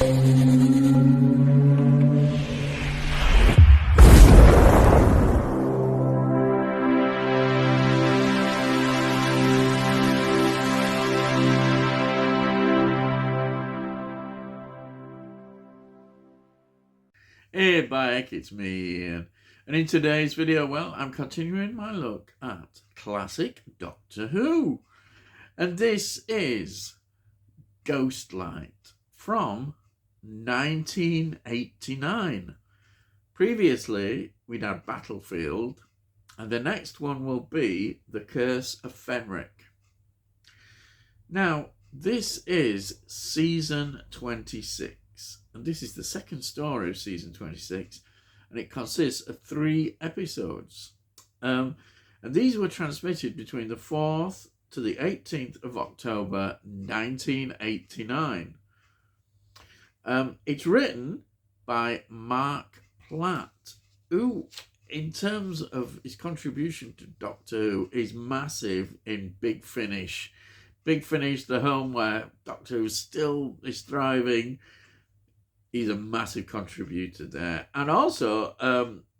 Hey, Bayek, it's me, Ian. And in today's video, well, I'm continuing my look at classic Doctor Who. And this is Ghostlight from 1989. Previously, we'd had Battlefield, and the next one will be The Curse of Fenric. Now, this is season 26. And this is the second story of season 26, and it consists of 3 episodes. And these were transmitted between the 4th to the 18th of October 1989. It's written by Mark Platt, who, in terms of his contribution to Doctor Who, is massive in Big Finish. Big Finish, the home where Doctor Who still is thriving. He's a massive contributor there. And also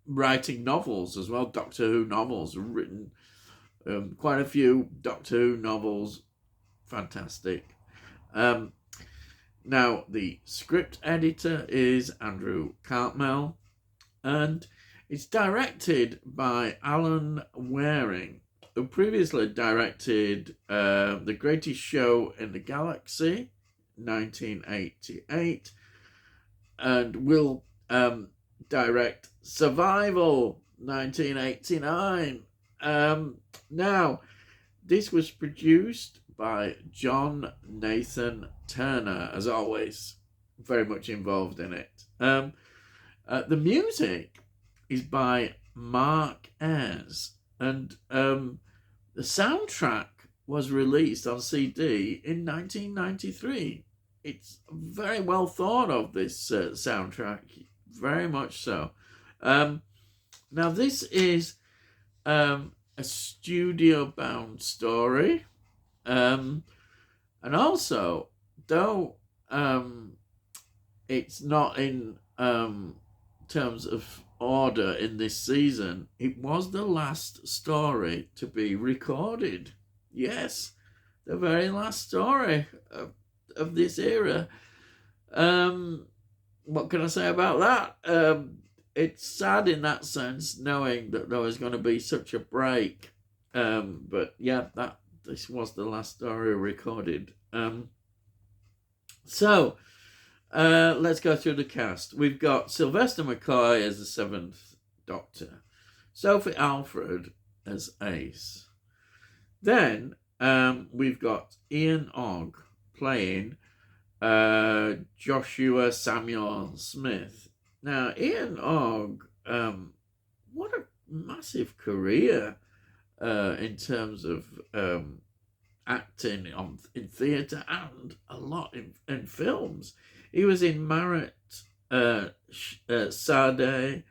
writing novels as well. Doctor Who novels. Written quite a few Doctor Who novels. Fantastic. Now, the script editor is Andrew Cartmel. And it's directed by Alan Waring, who previously directed The Greatest Show in the Galaxy, 1988. And will direct Survival, 1989. Now, this was produced by John Nathan Turner, as always, very much involved in it. The music is by Mark Ayres, and the soundtrack was released on CD in 1993. It's very well thought of, this soundtrack, very much so. Now, this is a studio-bound story, and also, though it's not in terms of order in this season, it was the last story to be recorded. Yes, the very last story of this era. What can I say about that? It's sad in that sense, knowing that there was going to be such a break. But yeah, this was the last story recorded. So let's go through the cast. We've got Sylvester McCoy as the 7th Doctor, Sophie Alfred as Ace. Then we've got Ian Ogg playing Joshua Samuel Smith. Now, Ian Ogg, what a massive career in terms of acting in theatre and a lot in films. He was in Marat Sade,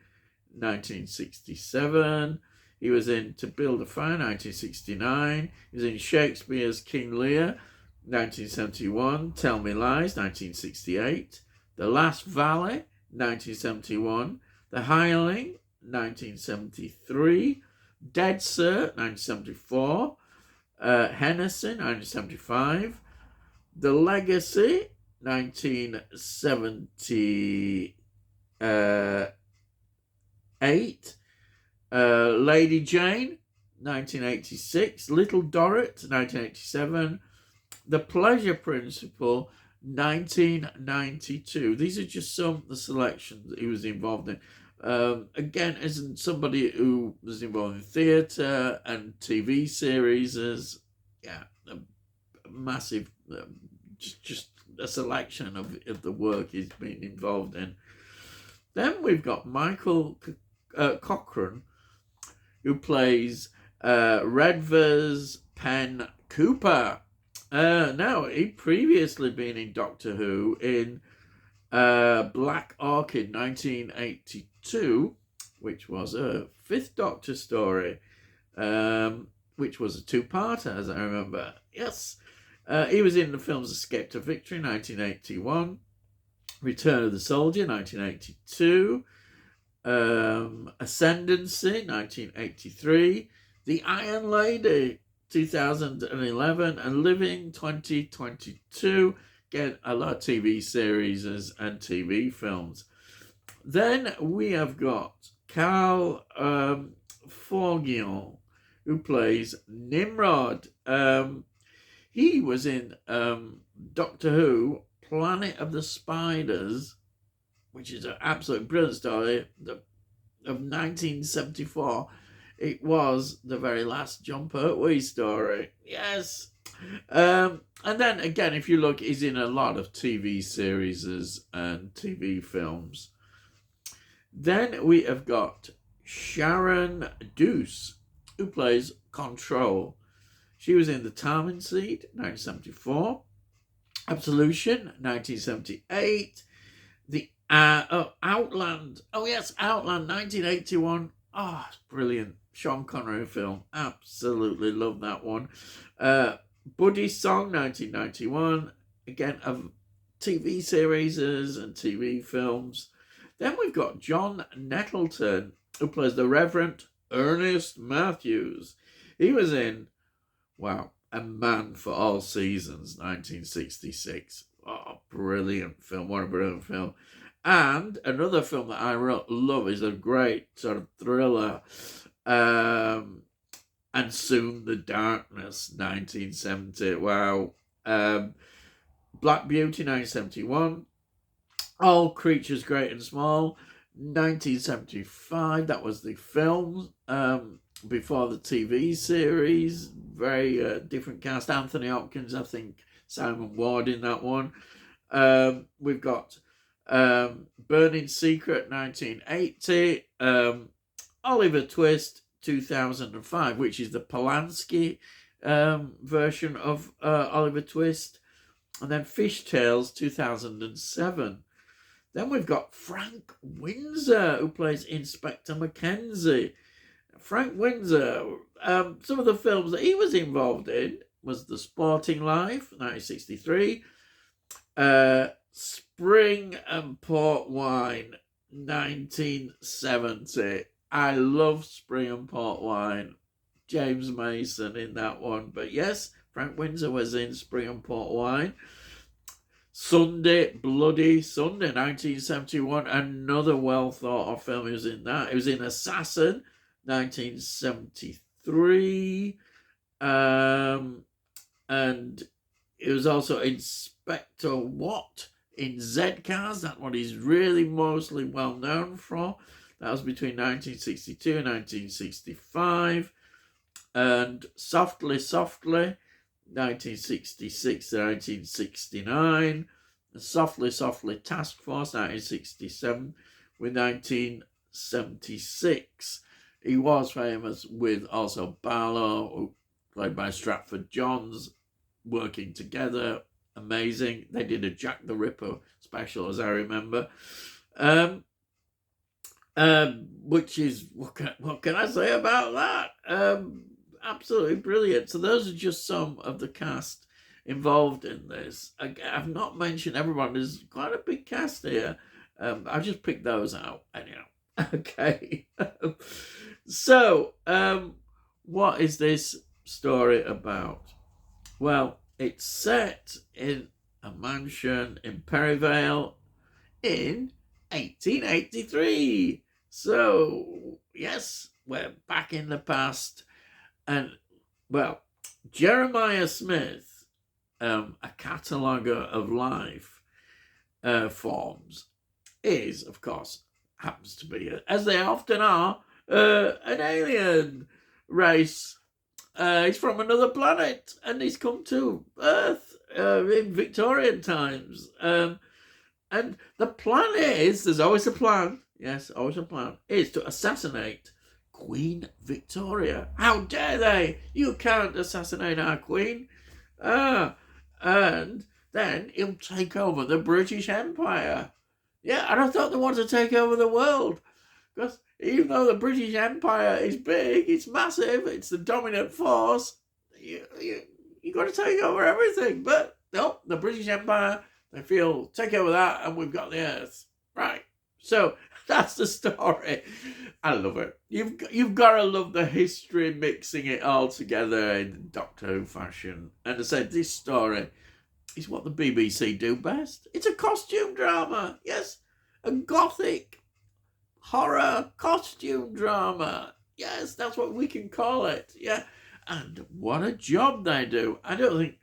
1967. He was in To Build a Fire, 1969. He was in Shakespeare's King Lear, 1971, Tell Me Lies, 1968, The Last Valley, 1971, The Hireling, 1973, Dead Cert, 1974, Hennessy, 1975, The Legacy, 1978, Lady Jane, 1986, Little Dorrit, 1987, The Pleasure Principle, 1992. These are just some of the selections that he was involved in. Again, as somebody who was involved in theatre and TV series, a massive, just a selection of the work he's been involved in. Then we've got Michael Cochrane, who plays Redvers Penn Cooper. Now, he'd previously been in Doctor Who in Black Orchid 1982, which was a 5th Doctor story, which was a 2-parter, as I remember. Yes. He was in the films Escape to Victory 1981, Return of the Soldier, 1982. Ascendancy, 1983. The Iron Lady, 2011. And Living, 2022. Again, a lot of TV series and TV films. Then we have got Carl Forgion, who plays Nimrod. He was in Doctor Who, Planet of the Spiders, which is an absolute brilliant story of 1974. It was the very last John Pertwee story. Yes. And then again, if you look, he's in a lot of TV series and TV films. Then we have got Sharon Deuce, who plays Control. She was in The Time and Seed, 1974. Absolution, 1978. The Outland. Oh, yes, Outland, 1981. Oh, brilliant. Sean Connery film. Absolutely love that one. Buddy Song, 1991. Again, of TV series and TV films. Then we've got John Nettleton, who plays the Reverend Ernest Matthews. He was in, wow, A Man for All Seasons, 1966. Oh, brilliant film. What a brilliant film. And another film that I love is a great sort of thriller. And Soon the Darkness, 1970. Wow. Black Beauty, 1971. All Creatures Great and Small, 1975. That was the film before the TV series. Very different cast. Anthony Hopkins, I think Simon Ward in that one. We've got Burning Secret, 1980. Oliver Twist, 2005, which is the Polanski version of Oliver Twist. And then Fishtails, 2007. Then we've got Frank Windsor, who plays Inspector Mackenzie. Frank Windsor, some of the films that he was involved in was The Sporting Life, 1963. Spring and Port Wine, 1970. I love Spring and Port Wine. James Mason in that one. But yes, Frank Windsor was in Spring and Port Wine. Sunday, Bloody Sunday, 1971. Another well thought of film. He was in that. He was in Assassin, 1973. And he was also Inspector Watt in Z-Cars. That's what he's really mostly well known for. That was between 1962 and 1965. And Softly, Softly, 1966 to 1969. And Softly, Softly Task Force, 1967 with 1976. He was famous with also Barlow, played by Stratford Johns, working together. Amazing. They did a Jack the Ripper special, as I remember. Which is, what can I say about that? Absolutely brilliant. So those are just some of the cast involved in this. I've not mentioned everyone. There's quite a big cast here. I'll just pick those out anyhow. Okay. So, what is this story about? Well, it's set in a mansion in Perivale in 1883. So, yes, we're back in the past. And, well, Jeremiah Smith, a cataloguer of life forms, is, of course, happens to be, as they often are, an alien race. He's from another planet, and he's come to Earth in Victorian times. And the plan is, there's always a plan, yes, always a plan, is to assassinate Queen Victoria. How dare they? You can't assassinate our Queen. And then he'll take over the British Empire. Yeah, and I thought they wanted to take over the world. Because even though the British Empire is big, it's massive, it's the dominant force, you got to take over everything. But no, the British Empire, They feel, take over that and we've got the Earth. Right. So that's the story. I love it. You've got to love the history, mixing it all together in Doctor Who fashion. And I said, this story is what the BBC do best. It's a costume drama. Yes, a gothic horror costume drama. Yes, that's what we can call it. Yeah, and what a job they do. I don't think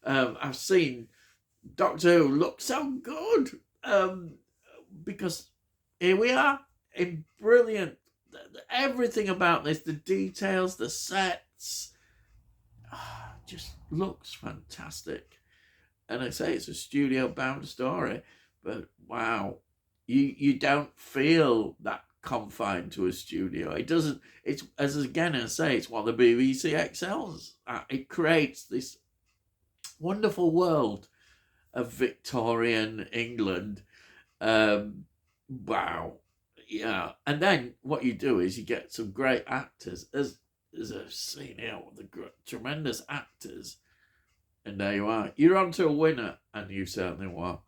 I've seen Doctor Who look so good, because here we are in brilliant, everything about this, the details, the sets, just looks fantastic. And I say it's a studio bound story, but wow, you don't feel that confined to a studio. It doesn't. It's, as again I say, it's what the BBC excels at. It creates this wonderful world of Victorian England. Wow, yeah. And then what you do is you get some great actors, as I've seen here, the tremendous actors. And there you are. You're on to a winner, and you certainly were.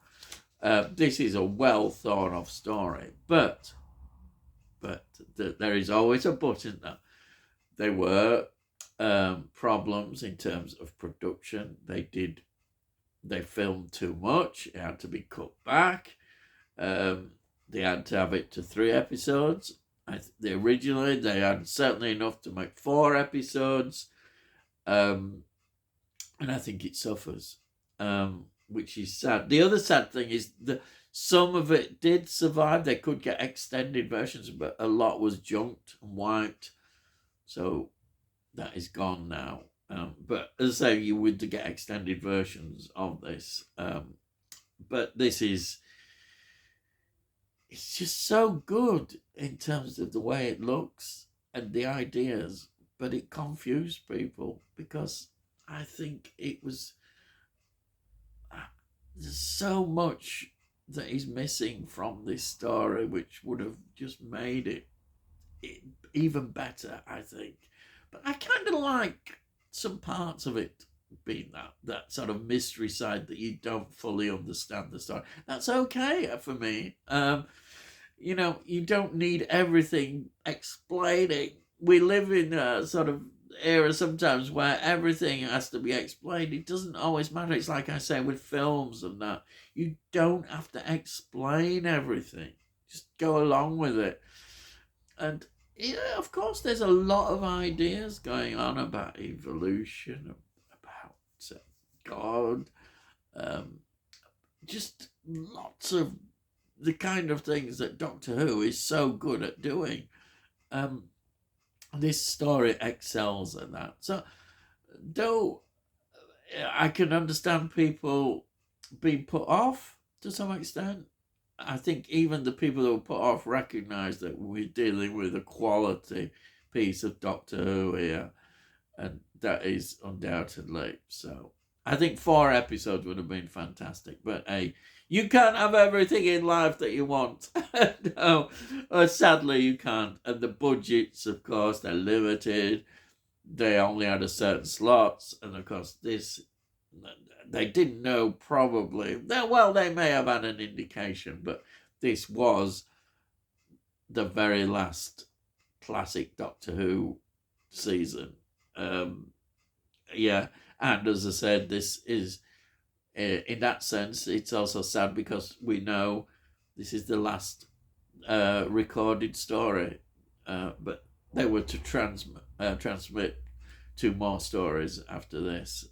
This is a well thought of story, but there is always a but in that. There were problems in terms of production. They filmed too much. It had to be cut back. They had to have it to 3 episodes. Originally they had certainly enough to make 4 episodes. And I think it suffers, which is sad. The other sad thing is that some of it did survive. They could get extended versions, but a lot was junked and wiped. So that is gone now. But as I say, you would get extended versions of this. But this is, it's just so good in terms of the way it looks and the ideas, but it confused people because I think it was, there's so much that is missing from this story, which would have just made it even better, I think. But I kind of like some parts of it being that sort of mystery side that you don't fully understand the story. That's okay for me. You don't need everything explaining. We live in a sort of era sometimes where everything has to be explained. It doesn't always matter. It's like I say with films and that. You don't have to explain everything. Just go along with it. And yeah, of course, there's a lot of ideas going on about evolution, about God, just lots of the kind of things that Doctor Who is so good at doing. This story excels at that. So, though I can understand people being put off to some extent, I think even the people that were put off recognise that we're dealing with a quality piece of Doctor Who here, and that is undoubtedly so. I think 4 episodes would have been fantastic, but hey, you can't have everything in life that you want. No, sadly you can't. And the budgets, of course, they're limited. They only had a certain slots, and of course this, they didn't know probably. Well, they may have had an indication, but this was the very last classic Doctor Who season. Yeah, and as I said, this is, in that sense, it's also sad because we know this is the last recorded story, but they were to transmit 2 more stories after this.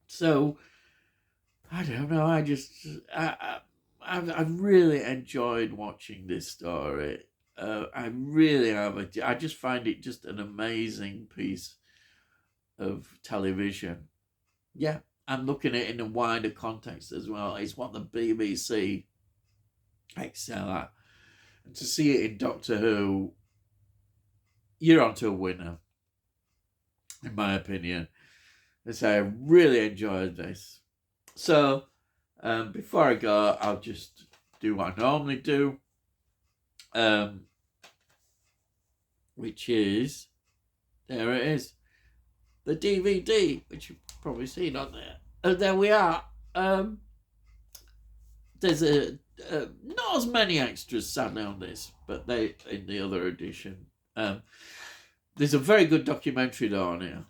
So I don't know. I've really enjoyed watching this story. I really have. I just find it just an amazing piece of television. Yeah, I'm looking at it in a wider context as well. It's what the BBC excel at. And to see it in Doctor Who, you're onto a winner, in my opinion. And so I really enjoyed this. So, before I go, I'll just do what I normally do, which is, there it is, the DVD, which you've probably seen on there. And there we are. there's not as many extras sadly on this, but they in the other edition. There's a very good documentary though on here,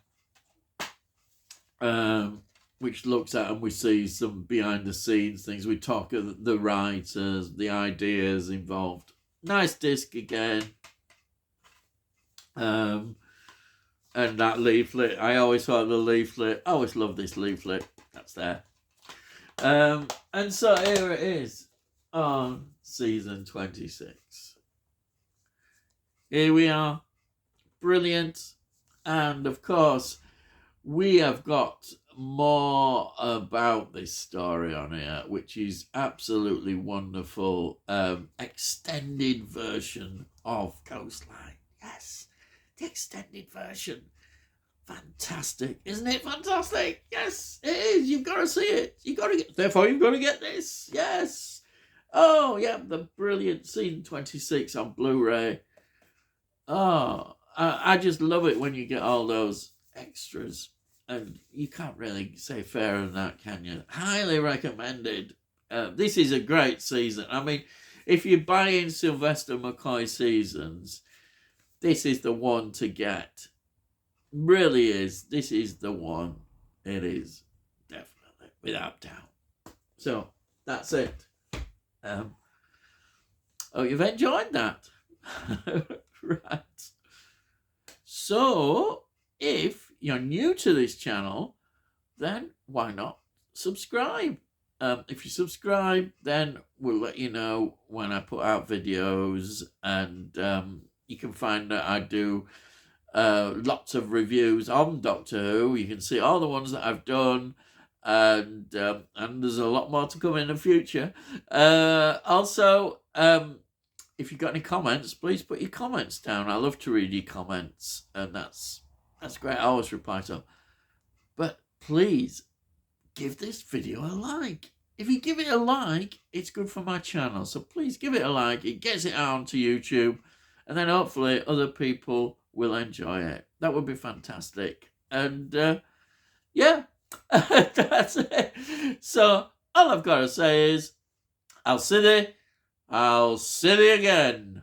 which looks at, and we see some behind the scenes things. We talk of the writers, the ideas involved. Nice disc again. And that leaflet, I always thought the leaflet, I always love this leaflet. That's there. And so here it is on season 26. Here we are. Brilliant. And of course, we have got more about this story on here, which is absolutely wonderful. Extended version of Coastline. Yes, the extended version. Fantastic, isn't it? Fantastic. Yes, it is. You've got to see it. You've got to get. Therefore, you've got to get this. Yes. Oh yeah, the brilliant season 26 on Blu-ray. Oh, I just love it when you get all those extras. And you can't really say fairer than that, can you? Highly recommended. This is a great season. I mean, if you're buying Sylvester McCoy seasons, this is the one to get. Really is. This is the one. It is. Definitely. Without doubt. So, that's it. Oh, you've enjoyed that. Right. So, if you're new to this channel, then why not subscribe? If you subscribe, then we'll let you know when I put out videos, and you can find that I do lots of reviews on Doctor Who. You can see all the ones that I've done, and there's a lot more to come in the future. Also, if you've got any comments, please put your comments down. I love to read your comments, and that's great. I always reply to them. But please give this video a like. If you give it a like, it's good for my channel. So please give it a like. It gets it out onto YouTube, and then hopefully other people will enjoy it. That would be fantastic. And yeah, that's it. So all I've got to say is, I'll see you again.